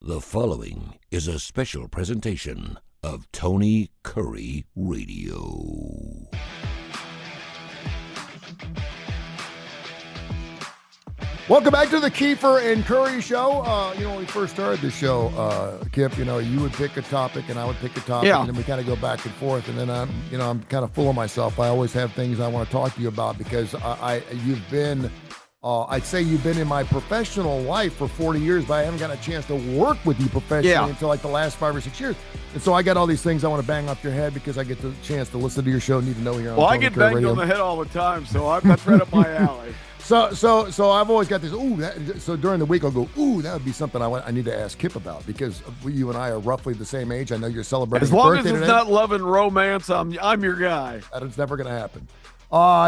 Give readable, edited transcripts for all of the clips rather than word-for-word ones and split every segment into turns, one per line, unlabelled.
The following is a special presentation of Tony Kurre Radio.
Welcome back to the Keefer and Kurre show. When we first started the show, Kip, you would pick a topic and I would pick a topic, and then we kind of go back and forth. And then I'm kind of full of myself. I always have things I want to talk to you about because you've been, I'd say you've been in my professional life for 40 years, but I haven't got a chance to work with you professionally until like the last 5 or 6 years. And so I got all these things I want to bang off your head because I get the chance to listen to your show, need to know here on
I get banged on the head all the time, so that's right up my alley.
So I've always got this. So during the week I'll go. That would be something I need to ask Kip about because you and I are roughly the same age. I know you're celebrating.
As long as
it's
today. Not love and romance, I'm your guy.
That's never going to happen.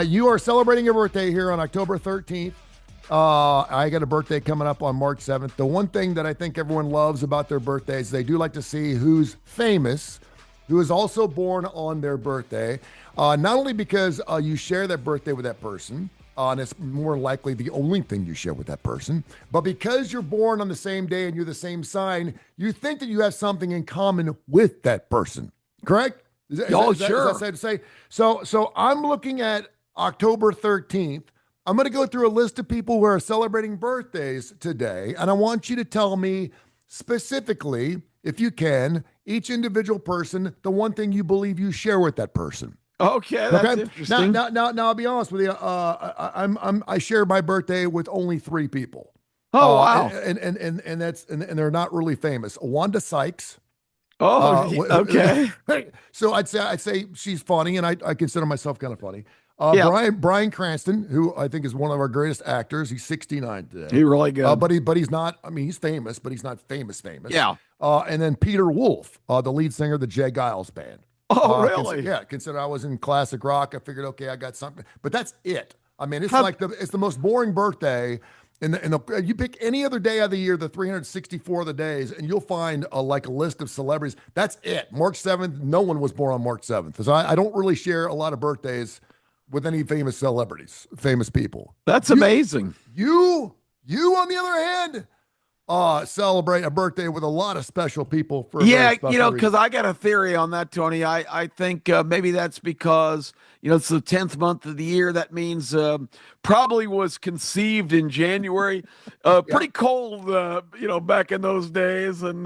You are celebrating your birthday here on October 13th. I got a birthday coming up on March 7th. The one thing that I think everyone loves about their birthdays, they do like to see who's famous, who is also born on their birthday. Not only because you share that birthday with that person. And it's more likely the only thing you share with that person. But because you're born on the same day and you're the same sign, you think that you have something in common with that person. Correct?
Sure.
Is that safe to say? So I'm looking at October 13th. I'm going to go through a list of people who are celebrating birthdays today. And I want you to tell me specifically, if you can, each individual person, the one thing you believe you share with that person.
Okay, that's interesting.
Now, I'll be honest with you. I share my birthday with only 3 people.
Oh, wow!
And they're not really famous. Wanda Sykes.
Okay.
So I'd say she's funny, and I consider myself kind of funny. Bryan Cranston, who I think is one of our greatest actors. He's 69 today.
He really good.
But he's not. I mean, he's famous, but he's not famous.
Yeah.
And then Peter Wolf, the lead singer of the Jay Giles Band.
Oh, really?
Consider I was in classic rock. I figured, okay, I got something, but that's it. I mean, it's it's the most boring birthday. You pick any other day of the year, the 364 of the days, and you'll find a list of celebrities. That's it. March 7th. No one was born on March 7th. So I don't really share a lot of birthdays with any famous celebrities, famous people.
That's amazing.
You on the other hand, celebrate a birthday with a lot of special people for
because I got a theory on that, Tony. I think maybe that's because it's the 10th month of the year. That means probably was conceived in January. Pretty cold, back in those days, and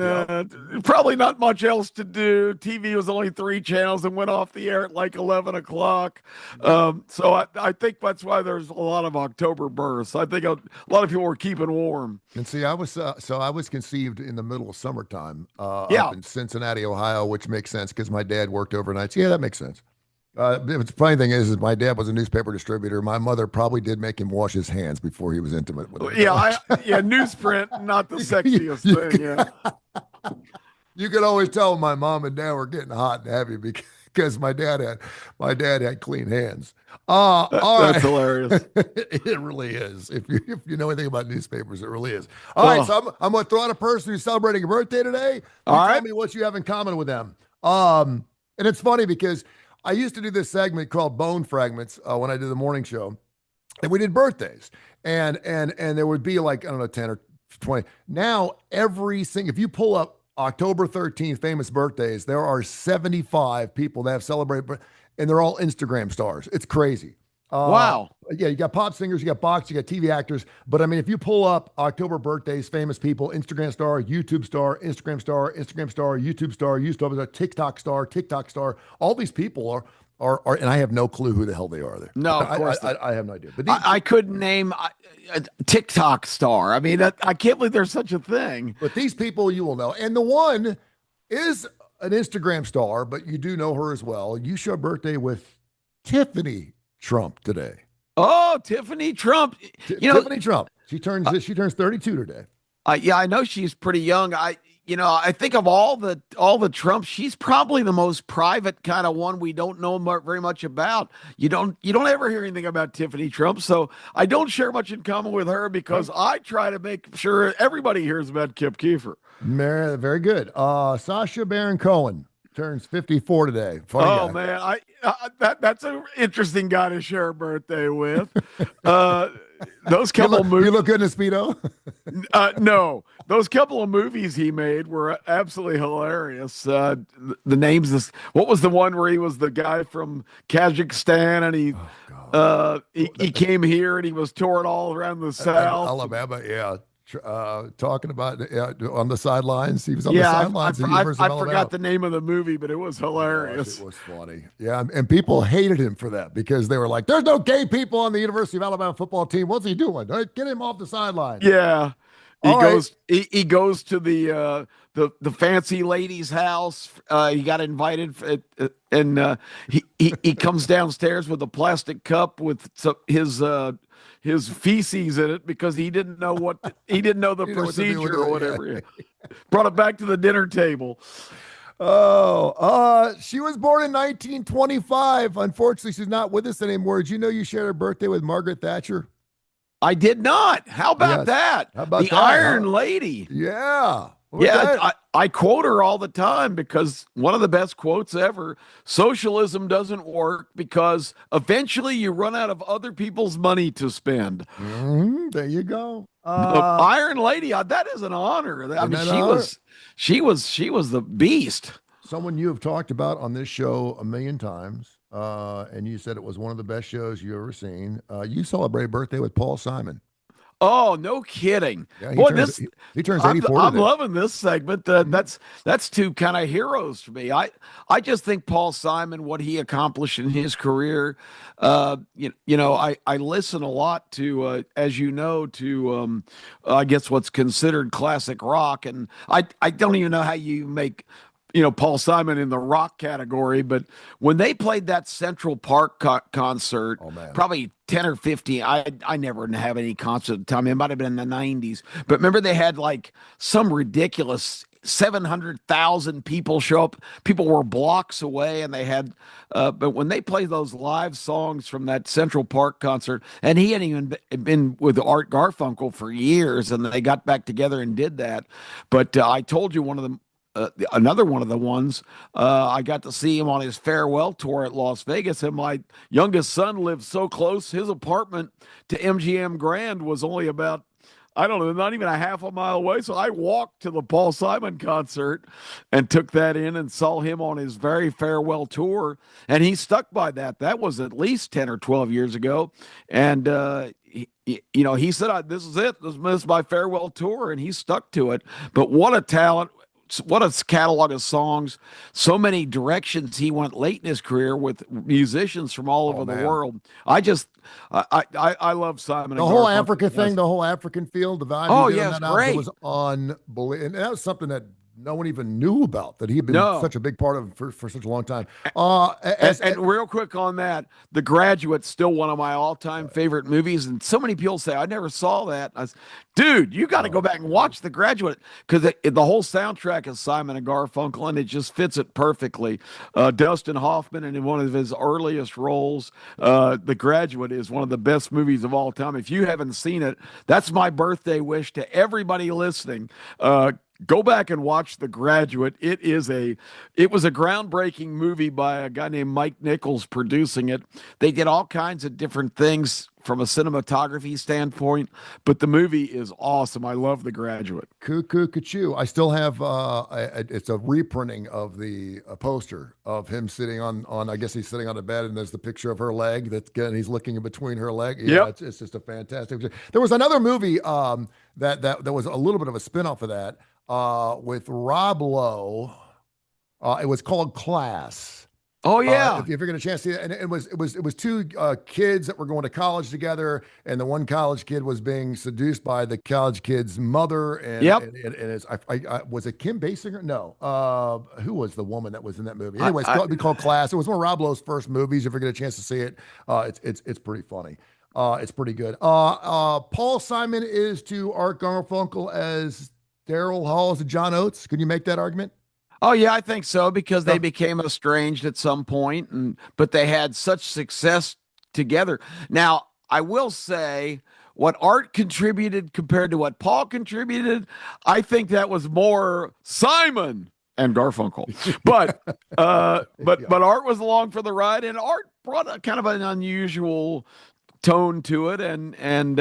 probably not much else to do. TV was only 3 channels and went off the air at like 11 o'clock. So I think that's why there's a lot of October births. I think a lot of people were keeping warm.
And see, I was conceived in the middle of summertime up in Cincinnati, Ohio, which makes sense because my dad worked overnights. Yeah, that makes sense. The funny thing is my dad was a newspaper distributor. My mother probably did make him wash his hands before he was intimate with him.
Newsprint, not the sexiest thing. Yeah.
You could always tell my mom and dad were getting hot and heavy because my dad had clean hands.
That's hilarious.
It really is. If you know anything about newspapers, it really is. All right, so I'm going to throw out a person who's celebrating a birthday today. Tell me what you have in common with them. And it's funny because I used to do this segment called Bone Fragments when I did the morning show, and we did birthdays, and there would be like, I don't know, 10 or 20. Now if you pull up October 13th famous birthdays, there are 75 people that have celebrated, and they're all Instagram stars. It's crazy.
Wow.
Yeah, you got pop singers, you got boxers, you got TV actors. But I mean, if you pull up October birthdays, famous people, Instagram star, YouTube star, Instagram star, YouTube star, YouTube star, TikTok star, all these people are, and I have no clue who the hell they are there.
No, of course.
I have no idea. But
I couldn't name a TikTok star. I mean, I can't believe there's such a thing.
But these people you will know. And the one is an Instagram star, but you do know her as well. You share a birthday with Tiffany Trump today.
Oh, Tiffany Trump.
Tiffany Trump. She turns 32 today.
I know she's pretty young. I think of all the Trumps, she's probably the most private kind of one we don't know very much about. You don't ever hear anything about Tiffany Trump, so I don't share much in common with her because I try to make sure everybody hears about Kip Keefer.
Very good. Sacha Baron Cohen turns 54 today. Funny guy.
Man, that's an interesting guy to share a birthday with. those couple
you
movies.
look good in a Speedo.
No, those couple of movies he made were absolutely hilarious. The names, what was the one where he was the guy from Kazakhstan and
Oh God.
he came here and he was touring all around the South.
Alabama, yeah. Talking about on the sidelines. He was on the
Yeah,
sidelines of the University
I
of Alabama.
forgot the name of the movie, but it was hilarious.
Gosh, it was funny. Yeah, and people hated him for that because they were like, "There's no gay people on the University of Alabama football team. What's he doing? Get him off the sideline."
Yeah.
All right.
He goes to the fancy lady's house. He got invited and he comes downstairs with a plastic cup with his feces in it because he didn't know the procedure or whatever. Yeah. Brought it back to the dinner table.
She was born in 1925. Unfortunately, she's not with us anymore. Did you know you shared her birthday with Margaret Thatcher?
I did not. How about that?
How about
the
that,
Iron Lady.
Yeah.
I quote her all the time because one of the best quotes ever: socialism doesn't work because eventually you run out of other people's money to spend.
There you go.
The Iron Lady, that is an honor. I mean, she was the beast.
Someone you have talked about on this show a million times, and you said it was one of the best shows you've ever seen. You celebrate a birthday with Paul Simon.
Oh, no kidding.
Yeah,
Boy,
he turns 84
I'm
today.
loving this segment. That's two kind of heroes for me. I just think Paul Simon, what he accomplished in his career, I listen a lot to, as you know, to I guess what's considered classic rock, and I don't even know how you make Paul Simon in the rock category, but when they played that Central Park concert, probably 10 or 15, I never have any concert at the time. It might have been in the 90s. But remember they had like some ridiculous 700,000 people show up. People were blocks away and they had, but when they played those live songs from that Central Park concert, and he hadn't even been with Art Garfunkel for years, and they got back together and did that. But I told you one of them, another one of the ones, I got to see him on his farewell tour at Las Vegas, and my youngest son lived so close. His apartment to MGM Grand was only about, I don't know, not even a half a mile away. So I walked to the Paul Simon concert and took that in and saw him on his very farewell tour. And he stuck by that. That was at least 10 or 12 years ago. And, he said, this is it. This is my farewell tour. And he stuck to it. But what a talent. What a catalog of songs, so many directions he went late in his career with musicians from all over the world. I love Simon.
The whole Africa thing, the whole African feel, the vibe.
Oh, yeah, it's great.
It was unbelievable. And that was something that no one even knew about, that he had been such a big part of for such a long time.
And real quick on that, The Graduate's still one of my all-time favorite movies, and so many people say, I never saw that. I was, dude, you got to go back and watch The Graduate, because the whole soundtrack is Simon and Garfunkel, and it just fits it perfectly. Dustin Hoffman, and in one of his earliest roles, The Graduate is one of the best movies of all time. If you haven't seen it, that's my birthday wish to everybody listening. Go back and watch The Graduate. It was a groundbreaking movie by a guy named Mike Nichols producing it. They did all kinds of different things from a cinematography standpoint, but the movie is awesome. I love The Graduate.
Cuckoo. I still have it's a reprinting of the poster of him sitting on I guess he's sitting on a bed, and there's the picture of her leg and he's looking in between her leg. Yeah, it's just a fantastic. There was another movie that was a little bit of a spin-off of that. With Rob Lowe, it was called Class.
Oh yeah!
If you're going to chance to see it, and it was two kids that were going to college together, and the one college kid was being seduced by the college kid's mother. And it's was it Kim Basinger? No, who was the woman that was in that movie? Anyways, it'd be called Class. It was one of Rob Lowe's first movies. If you're going to get a chance to see it, it's pretty funny. It's pretty good. Paul Simon is to Art Garfunkel as Daryl Hall is to John Oates. Could you make that argument?
Oh yeah, I think so, because they became estranged at some point, but they had such success together. Now, I will say, what Art contributed compared to what Paul contributed, I think that was more Simon and Garfunkel. But Art was along for the ride, and Art brought a kind of an unusual tone to it, and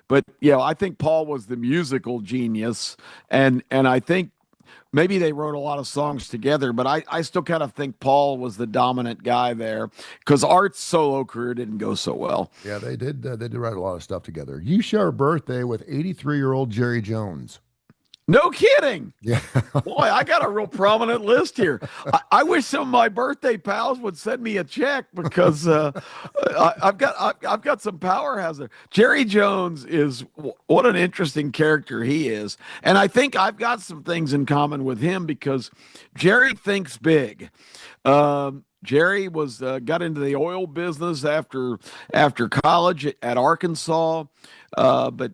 but I think Paul was the musical genius, and I think maybe they wrote a lot of songs together, but I still kind of think Paul was the dominant guy there because Art's solo career didn't go so well.
Yeah, they did. They did write a lot of stuff together. You share a birthday with 83-year-old Jerry Jones.
No kidding.
Yeah.
Boy, I got a real prominent list here. I wish some of my birthday pals would send me a check because I've got some powerhouse there. Jerry Jones is what an interesting character he is, and I think I've got some things in common with him because Jerry thinks big. Jerry was got into the oil business after college at Arkansas, but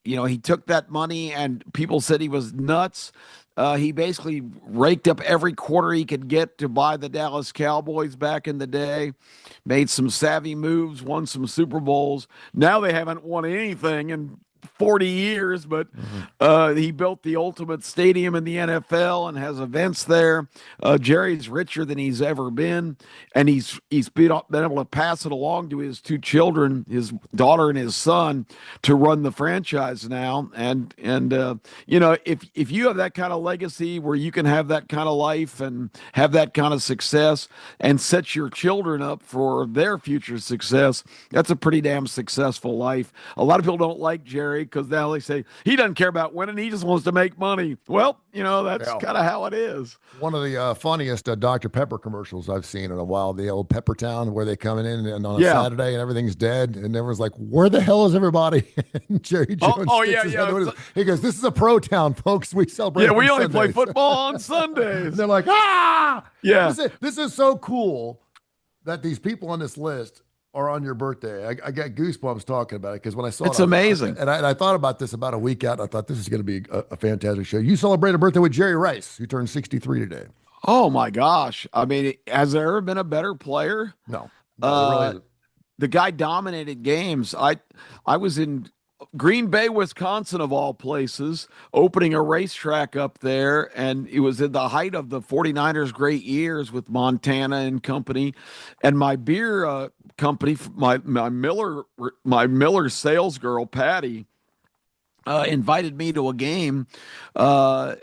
he took that money and people said he was nuts. He basically raked up every quarter he could get to buy the Dallas Cowboys back in the day, made some savvy moves, won some Super Bowls. Now they haven't won anything in 40 years, but he built the ultimate stadium in the NFL and has events there. Jerry's richer than he's ever been, and he's been able to pass it along to his two children, his daughter and his son, to run the franchise now. And if you have that kind of legacy where you can have that kind of life and have that kind of success and set your children up for their future success, that's a pretty damn successful life. A lot of people don't like Jerry because now they say he doesn't care about winning. He just wants to make money. Well, that's kind of how it is.
One of the funniest Dr. Pepper commercials I've seen in a while, the old Pepper Town where they come in and on a Saturday and everything's dead. And everyone's like, where the hell is everybody? And Jerry Jones he goes, this is a pro town, folks. We celebrate
we only
Sundays.
play football on Sundays.
They're like, ah!
Yeah.
This is so cool that these people on this list are on your birthday. I got goosebumps talking about it because when I saw
it's amazing.
And I thought about this about a week out. And I thought this is going to be a fantastic show. You celebrate a birthday with Jerry Rice, who turned 63 today.
Oh my gosh! I mean, has there ever been a better player?
No, really isn't.
The guy dominated games. I was in Green Bay, Wisconsin, of all places, opening a racetrack up there. And it was in the height of the 49ers' great years with Montana and company. And my beer company, my Miller sales girl, Patty, invited me to a game it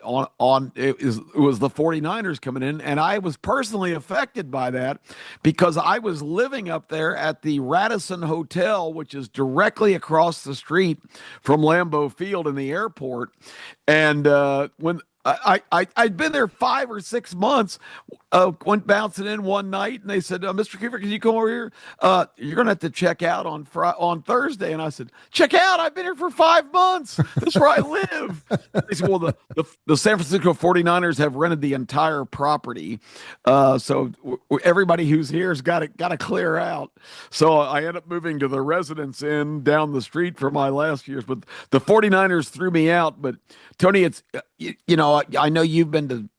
was the 49ers coming in, and I was personally affected by that because I was living up there at the Radisson Hotel, which is directly across the street from Lambeau Field in the airport. And when I'd been there 5 or 6 months, went bouncing in one night, and they said, Mr. Keefer, can you come over here? You're going to have to check out on Thursday. And I said, check out? I've been here for 5 months. That's where I live. They said, well, the San Francisco 49ers have rented the entire property. So everybody who's here has got to clear out. So I ended up moving to the Residence Inn down the street for my last years. But the 49ers threw me out. But Tony, it's, I know you've been to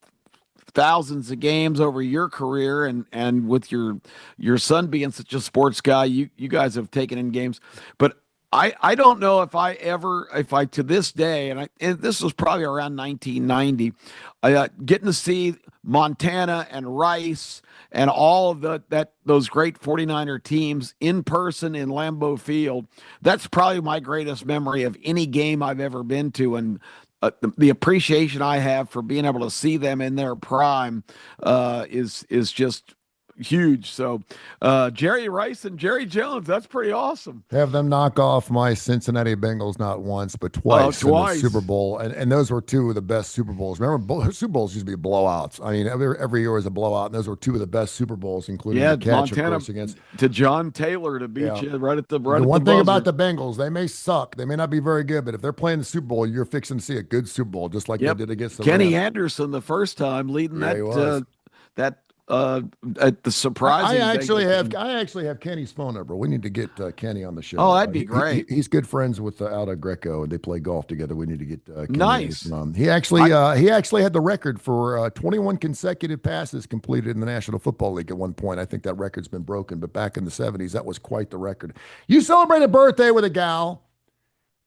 thousands of games over your career, and with your son being such a sports guy, you guys have taken in games. But I don't know if I to this day, and this was probably around 1990, getting to see Montana and Rice and all of those great 49er teams in person in Lambeau Field. That's probably my greatest memory of any game I've ever been to, and the appreciation I have for being able to see them in their prime is just huge. So Jerry Rice and Jerry Jones, that's pretty awesome.
Have them knock off my Cincinnati Bengals not once but twice in the Super Bowl, and those were two of the best Super Bowls. Remember, Super Bowls used to be blowouts. I mean, every year was a blowout, and those were two of the best Super Bowls, including the catch,
Montana,
of course, against
to John Taylor to beat you right at the
one thing about the Bengals, they may suck, they may not be very good, but if they're playing the Super Bowl, you're fixing to see a good Super Bowl, just like they did against the
Kenny
Rams.
Anderson the first time leading at the surprising.
I actually have Kenny's phone number. We need to get Kenny on the show.
Oh, that'd be great.
He's good friends with Aldo Greco, and they play golf together. We need to get Kenny.
Nice.
He actually had the record for 21 consecutive passes completed in the National Football League at one point. I think that record's been broken, but back in the 70s, that was quite the record. You celebrate a birthday with a gal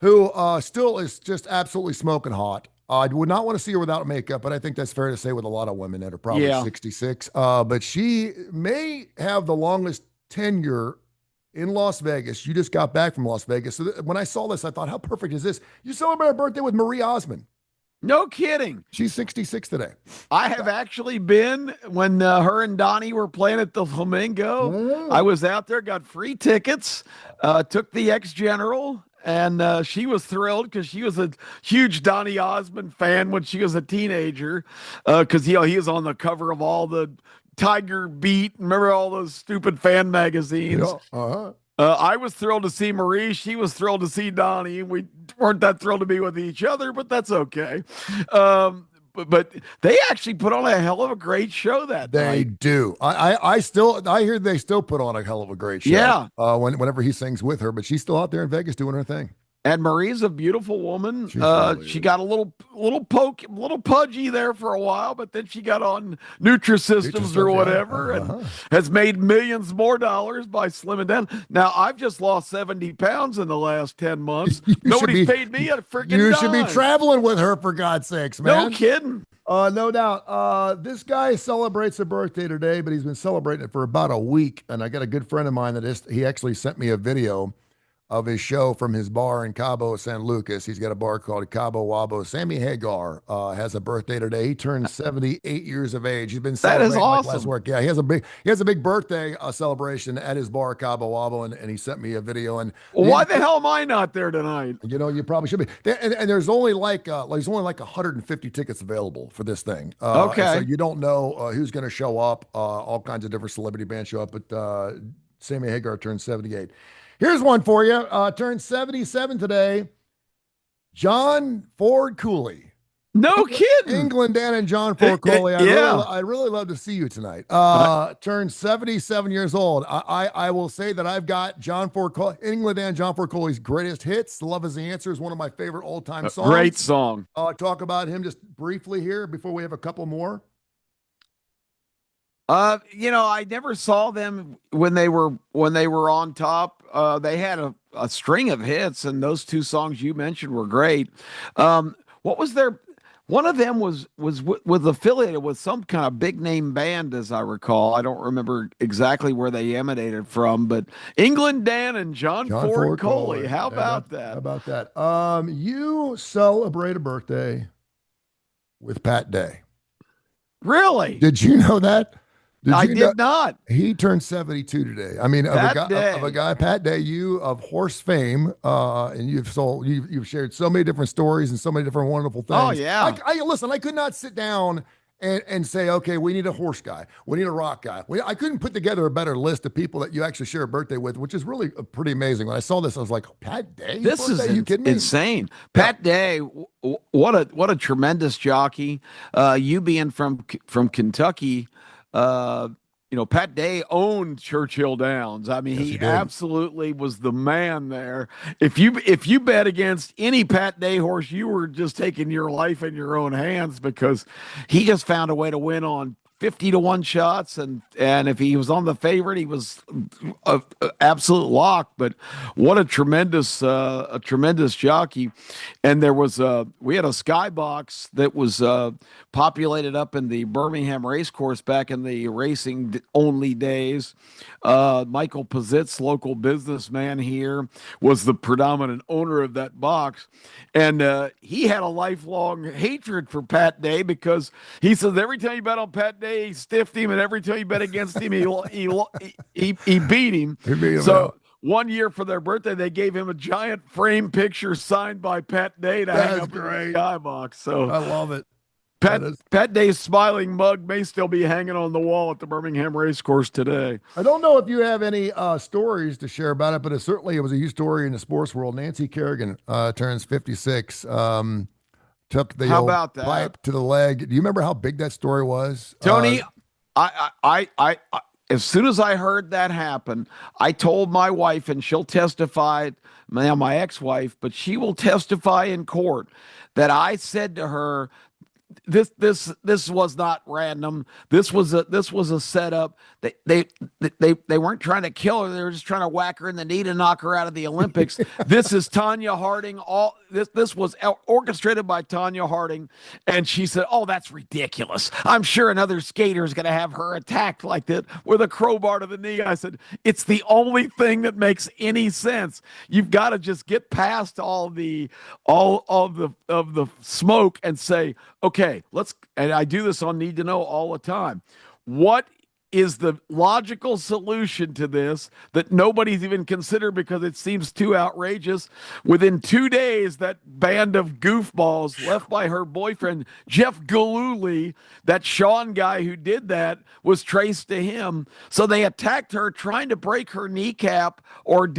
who still is just absolutely smoking hot. I would not want to see her without makeup, but I think that's fair to say with a lot of women that are probably 66. But she may have the longest tenure in Las Vegas. You just got back from Las Vegas. So when I saw this, I thought, how perfect is this? You celebrate a birthday with Marie Osmond.
No kidding.
She's 66 today.
I have actually been when her and Donnie were playing at the Flamingo.
Mm.
I was out there, got free tickets, took the ex-general, and she was thrilled because she was a huge Donnie Osmond fan when she was a teenager. Because he was on the cover of all the Tiger Beat. Remember all those stupid fan magazines? I was thrilled to see Marie. She was thrilled to see Donnie. We weren't that thrilled to be with each other, but that's okay. But they actually put on a hell of a great show that night.
They do. I hear they still put on a hell of a great show.
Yeah.
Whenever he sings with her, but she's still out there in Vegas doing her thing.
And Marie's a beautiful woman. She got a little pudgy there for a while, but then she got on Nutrisystems or whatever, and has made millions more dollars by slimming down. Now I've just lost 70 pounds in the last 10 months. Nobody's paid me a freaking dime.
You should be traveling with her, for God's sakes, man.
No kidding.
No doubt. This guy celebrates a birthday today, but he's been celebrating it for about a week. And I got a good friend of mine he actually sent me a video of his show from his bar in Cabo San Lucas. He's got a bar called Cabo Wabo. Sammy Hagar has a birthday today. He turned 78 years of age. He's been celebrating.
That is awesome.
Like last work. Yeah, he has a big birthday celebration at his bar Cabo Wabo, and he sent me a video. And
why the hell am I not there tonight?
You know, you probably should be. And there's only like 150 tickets available for this thing.
Okay.
So you don't know who's going to show up. All kinds of different celebrity bands show up, but Sammy Hagar turned 78. Here's one for you. Turned 77 today. John Ford Cooley.
No kidding.
England Dan and John Ford Cooley. I'd really love to see you tonight. Turned 77 years old. I will say that I've got England Dan, John Ford Cooley's greatest hits. Love Is the Answer is one of my favorite all-time songs.
Great song.
Talk about him just briefly here before we have a couple more.
I never saw them when they were on top. They had a string of hits, and those two songs you mentioned were great. What was their? One of them was affiliated with some kind of big name band, as I recall. I don't remember exactly where they emanated from, but England Dan and John Ford Cooley. How about that?
How about that? You celebrate a birthday with Pat Day.
Really?
Did you know that?
I did not.
He turned 72 today. I mean, of a guy, Pat Day, you of horse fame, and you've shared so many different stories and so many different wonderful things.
Oh yeah.
Listen, I could not sit down and say, okay, we need a horse guy, we need a rock guy. I couldn't put together a better list of people that you actually share a birthday with, which is really pretty amazing. When I saw this, I was like, Pat Day?
This is
you kidding me?
Insane. Pat Day, what a tremendous jockey. You being from Kentucky. Pat Day owned Churchill Downs. I mean, he absolutely was the man there. If you bet against any Pat Day horse, you were just taking your life in your own hands, because he just found a way to win on 50-1 shots, and if he was on the favorite, he was a absolute lock. But what a tremendous jockey. And there was we had a skybox that was populated up in the Birmingham racecourse back in the racing only days. Michael Pazitz, local businessman here, was the predominant owner of that box, and he had a lifelong hatred for Pat Day, because he says every time you bet on Pat Day, he stiffed him, and every time you bet against him, he beat him. So one year for their birthday, they gave him a giant frame picture signed by Pat Day to hang up in the skybox. So
I love it.
Pat Day's smiling mug may still be hanging on the wall at the Birmingham Racecourse today.
I don't know if you have any stories to share about it, but it was a huge story in the sports world. Nancy Kerrigan turns 56. Took the old pipe to the leg. Do you remember how big that story was,
Tony? I as soon as I heard that happen, I told my wife, and she'll testify. My ex-wife, but she will testify in court, that I said to her, this was not random. This was a setup. They weren't trying to kill her. They were just trying to whack her in the knee to knock her out of the Olympics. This is Tanya Harding. This was orchestrated by Tanya Harding, and she said, "Oh, that's ridiculous. I'm sure another skater is going to have her attacked like that with a crowbar to the knee." I said, "It's the only thing that makes any sense. You've got to just get past all of the smoke and say, okay, let's." And I do this on Need to Know all the time. What is the logical solution to this that nobody's even considered because it seems too outrageous? Within 2 days, that band of goofballs left by her boyfriend, Jeff Gillooly, that Sean guy who did that, was traced to him. So they attacked her, trying to break her kneecap or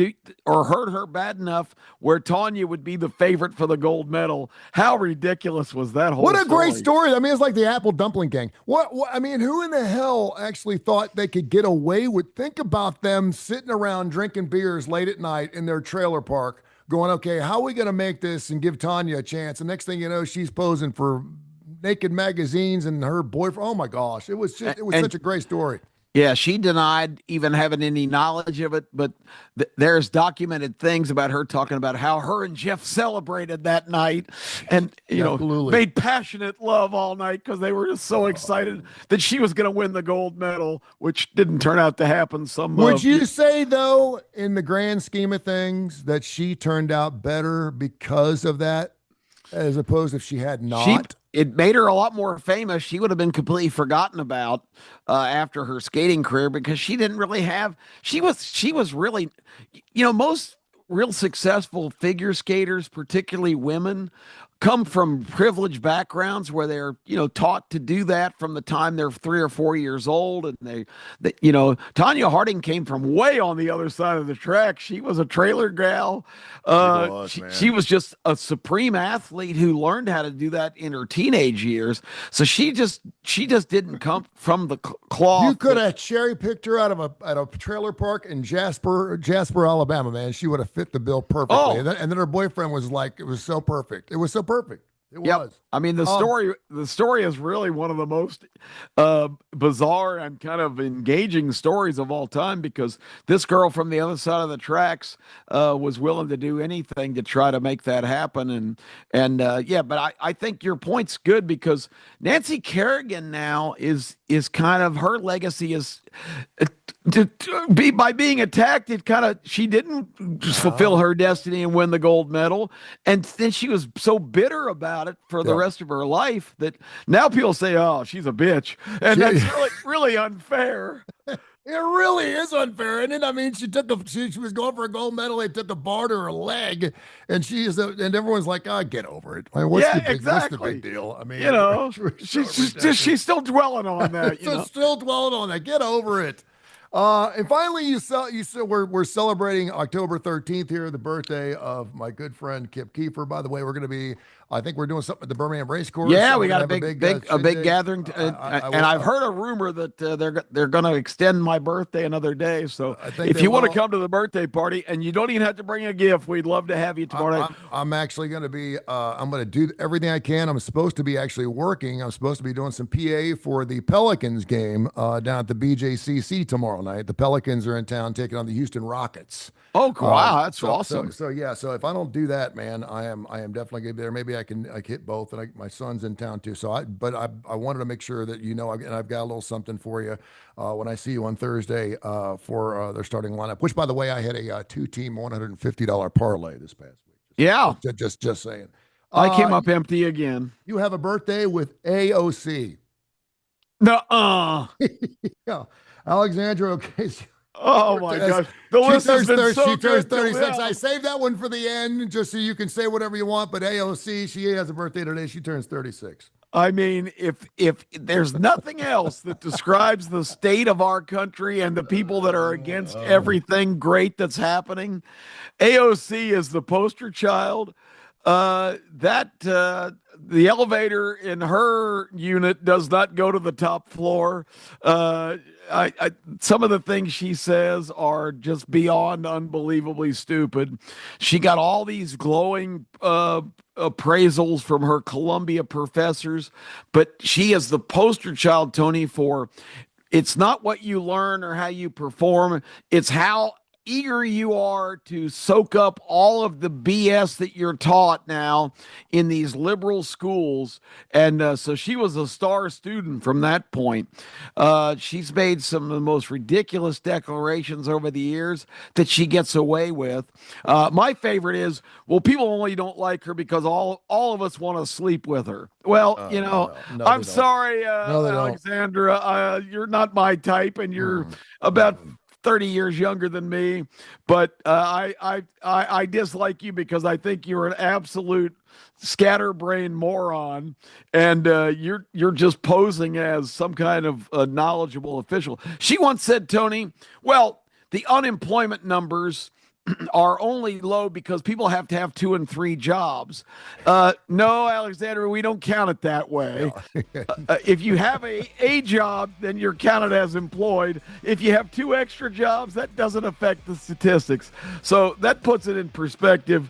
hurt her bad enough where Tanya would be the favorite for the gold medal. How ridiculous was that whole
What a
story?
great story. I mean, it's like the Apple Dumpling Gang. What I mean, who in the hell actually thought they could get away with? Think about them sitting around drinking beers late at night in their trailer park going, okay, how are we going to make this and give Tanya a chance? And next thing you know, she's posing for naked magazines and her boyfriend. Oh my gosh. It was such a great story.
Yeah, she denied even having any knowledge of it, but there's documented things about her talking about how her and Jeff celebrated that night and, made passionate love all night because they were just so excited that she was going to win the gold medal, which didn't turn out to happen.
Would you say, though, in the grand scheme of things, that she turned out better because of that, as opposed if she had not?
It made her a lot more famous. She would have been completely forgotten about after her skating career because she didn't really have. She was really, most real successful figure skaters, particularly women, come from privileged backgrounds where they're taught to do that from the time they're 3 or 4 years old. And they Tanya Harding came from way on the other side of the track. She was a trailer gal. She was just a supreme athlete who learned how to do that in her teenage years. So she just didn't come from the cloth.
You could have cherry picked her out of a trailer park in Jasper, Alabama, man. She would have fit the bill perfectly.
Oh.
And then her boyfriend was like, it was so perfect. It was so perfect. It was.
I mean, the story is really one of the most bizarre and kind of engaging stories of all time because this girl from the other side of the tracks was willing to do anything to try to make that happen. But I think your point's good because Nancy Kerrigan now is kind of, her legacy is by being attacked. She didn't fulfill her destiny and win the gold medal, and then she was so bitter about it for the rest of her life that now people say, "Oh, she's a bitch," and that's really unfair.
It really is unfair, isn't it? I mean, she was going for a gold medal. They took a bar to her leg, and and everyone's like, "Oh, get over it." Like, what's the big deal? I mean,
she's still dwelling on that.
Still dwelling on that. Get over it. And finally, we're celebrating October 13th here, the birthday of my good friend Kip Keefer. By the way, I think we're doing something at the Birmingham Race Course.
Yeah,
so
we got a big gathering, and I've heard a rumor that they're going to extend my birthday another day. So if you want to come to the birthday party, and you don't even have to bring a gift, we'd love to have you tomorrow night.
I'm actually going to be. I'm going to do everything I can. I'm supposed to be actually working. I'm supposed to be doing some PA for the Pelicans game down at the BJCC tomorrow night. The Pelicans are in town taking on the Houston Rockets.
Oh, wow, that's awesome.
So if I don't do that, man, I am definitely going to be there. Maybe I can hit both, and my son's in town too. So I wanted to make sure that and I've got a little something for you when I see you on Thursday for their starting lineup. Which, by the way, I had a 2-team $150 parlay this past week. Just saying.
I came up empty again.
You have a birthday with AOC.
No,
yeah, Alexandra Ocasio.
Oh my gosh. The list has been so
She turns
good.
36. I saved that one for the end just so you can say whatever you want. But AOC, she has a birthday today. She turns 36.
I mean, if there's nothing else that describes the state of our country and the people that are against everything great that's happening, AOC is the poster child. The elevator in her unit does not go to the top floor. Some of the things she says are just beyond unbelievably stupid. She got all these glowing appraisals from her Columbia professors, but she is the poster child, Tony, for it's not what you learn or how you perform, it's how eager you are to soak up all of the BS that you're taught now in these liberal schools. And so she was a star student from that point. She's made some of the most ridiculous declarations over the years that she gets away with. My favorite is, well, people only don't like her because all of us want to sleep with her. Well,
No,
I'm sorry, Alexandra, you're not my type, and you're about 30 years younger than me, but I dislike you because I think you're an absolute scatterbrain moron, and you're just posing as some kind of knowledgeable official. She once said, Tony, well, the unemployment numbers are only low because people have to have 2 and 3 jobs. No, Alexander, we don't count it that way. If you have a job, then you're counted as employed. If you have 2 extra jobs, that doesn't affect the statistics. So that puts it in perspective.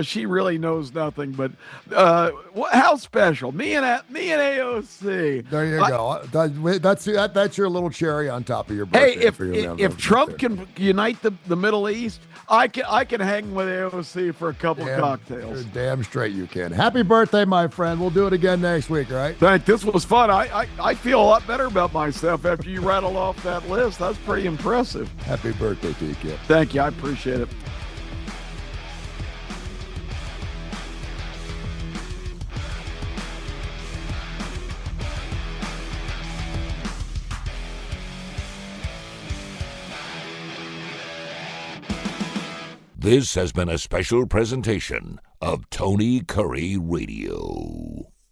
She really knows nothing, but how special? Me and AOC.
There you go. That's your little cherry on top of your
birthday.
Hey,
if Trump can unite the Middle East, I can hang with AOC for a couple cocktails.
Damn straight you can. Happy birthday, my friend. We'll do it again next week, all right?
This was fun. I feel a lot better about myself after you rattled off that list. That's pretty impressive.
Happy birthday to you, Kip.
Thank you. I appreciate it.
This has been a special presentation of Tony Kurre Radio.